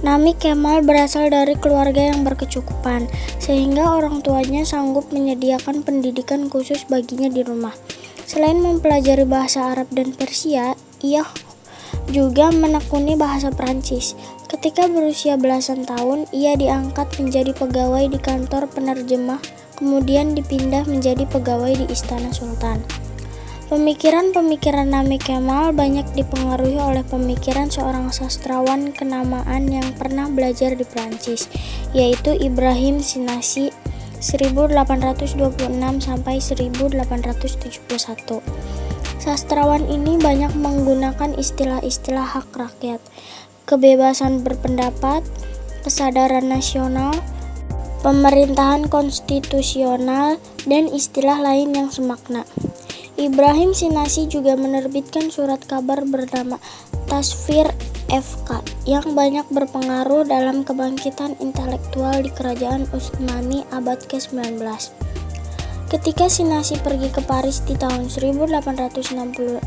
Nami Kemal berasal dari keluarga yang berkecukupan, sehingga orang tuanya sanggup menyediakan pendidikan khusus baginya di rumah. Selain mempelajari bahasa Arab dan Persia, ia juga menekuni bahasa Prancis. Ketika berusia belasan tahun, ia diangkat menjadi pegawai di kantor penerjemah, kemudian dipindah menjadi pegawai di Istana Sultan. Pemikiran-pemikiran Nami Kemal banyak dipengaruhi oleh pemikiran seorang sastrawan kenamaan yang pernah belajar di Prancis, yaitu Ibrahim Sinasi 1826 sampai 1871. Sastrawan ini banyak menggunakan istilah-istilah hak rakyat, kebebasan berpendapat, kesadaran nasional, pemerintahan konstitusional, dan istilah lain yang semakna. Ibrahim Sinasi juga menerbitkan surat kabar bernama Tasfir FK yang banyak berpengaruh dalam kebangkitan intelektual di kerajaan Utsmani abad ke-19. Ketika Sinasi pergi ke Paris di tahun 1865,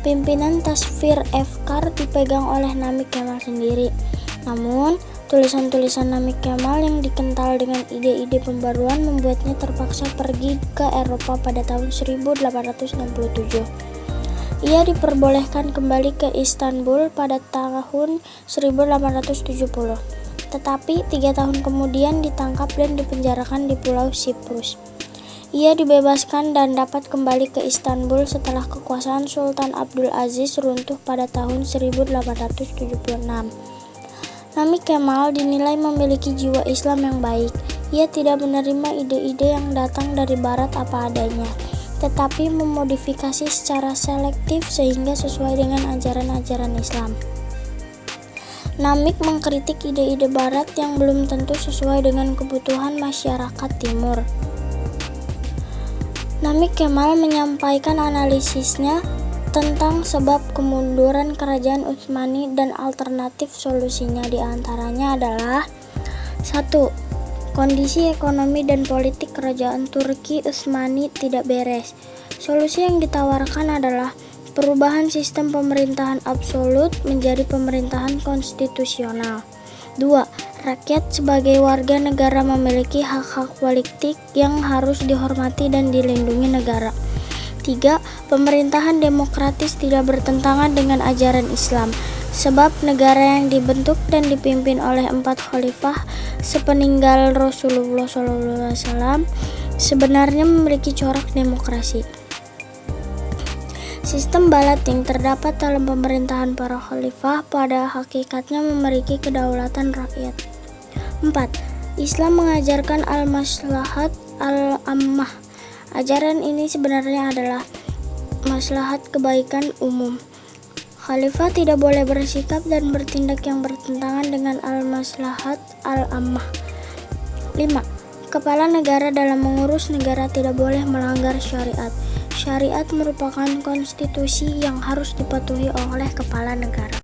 pimpinan Tasfir FK dipegang oleh Nami Kemal sendiri. Namun, tulisan-tulisan Nami Kemal yang dikental dengan ide-ide pembaruan membuatnya terpaksa pergi ke Eropa pada tahun 1867. Ia diperbolehkan kembali ke Istanbul pada tahun 1870. Tetapi 3 tahun kemudian ditangkap dan dipenjarakan di Pulau Siprus. Ia dibebaskan dan dapat kembali ke Istanbul setelah kekuasaan Sultan Abdul Aziz runtuh pada tahun 1876. Nami Kemal dinilai memiliki jiwa Islam yang baik. Ia tidak menerima ide-ide yang datang dari Barat apa adanya, tetapi memodifikasi secara selektif sehingga sesuai dengan ajaran-ajaran Islam. Namik mengkritik ide-ide Barat yang belum tentu sesuai dengan kebutuhan masyarakat Timur. Nami Kemal menyampaikan analisisnya tentang sebab kemunduran kerajaan Utsmani dan alternatif solusinya diantaranya adalah 1. Kondisi ekonomi dan politik kerajaan Turki Utsmani tidak beres. Solusi yang ditawarkan adalah perubahan sistem pemerintahan absolut menjadi pemerintahan konstitusional. 2. Rakyat sebagai warga negara memiliki hak-hak politik yang harus dihormati dan dilindungi negara. 3. Pemerintahan demokratis tidak bertentangan dengan ajaran Islam, sebab negara yang dibentuk dan dipimpin oleh 4 khalifah sepeninggal Rasulullah SAW sebenarnya memiliki corak demokrasi. Sistem balat yang terdapat dalam pemerintahan para khalifah pada hakikatnya memiliki kedaulatan rakyat. 4. Islam mengajarkan al-maslahat al-ammah. Ajaran ini sebenarnya adalah maslahat kebaikan umum. Khalifah tidak boleh bersikap dan bertindak yang bertentangan dengan al-maslahat al-ammah. 5. Kepala negara dalam mengurus negara tidak boleh melanggar syariat. Syariat merupakan konstitusi yang harus dipatuhi oleh kepala negara.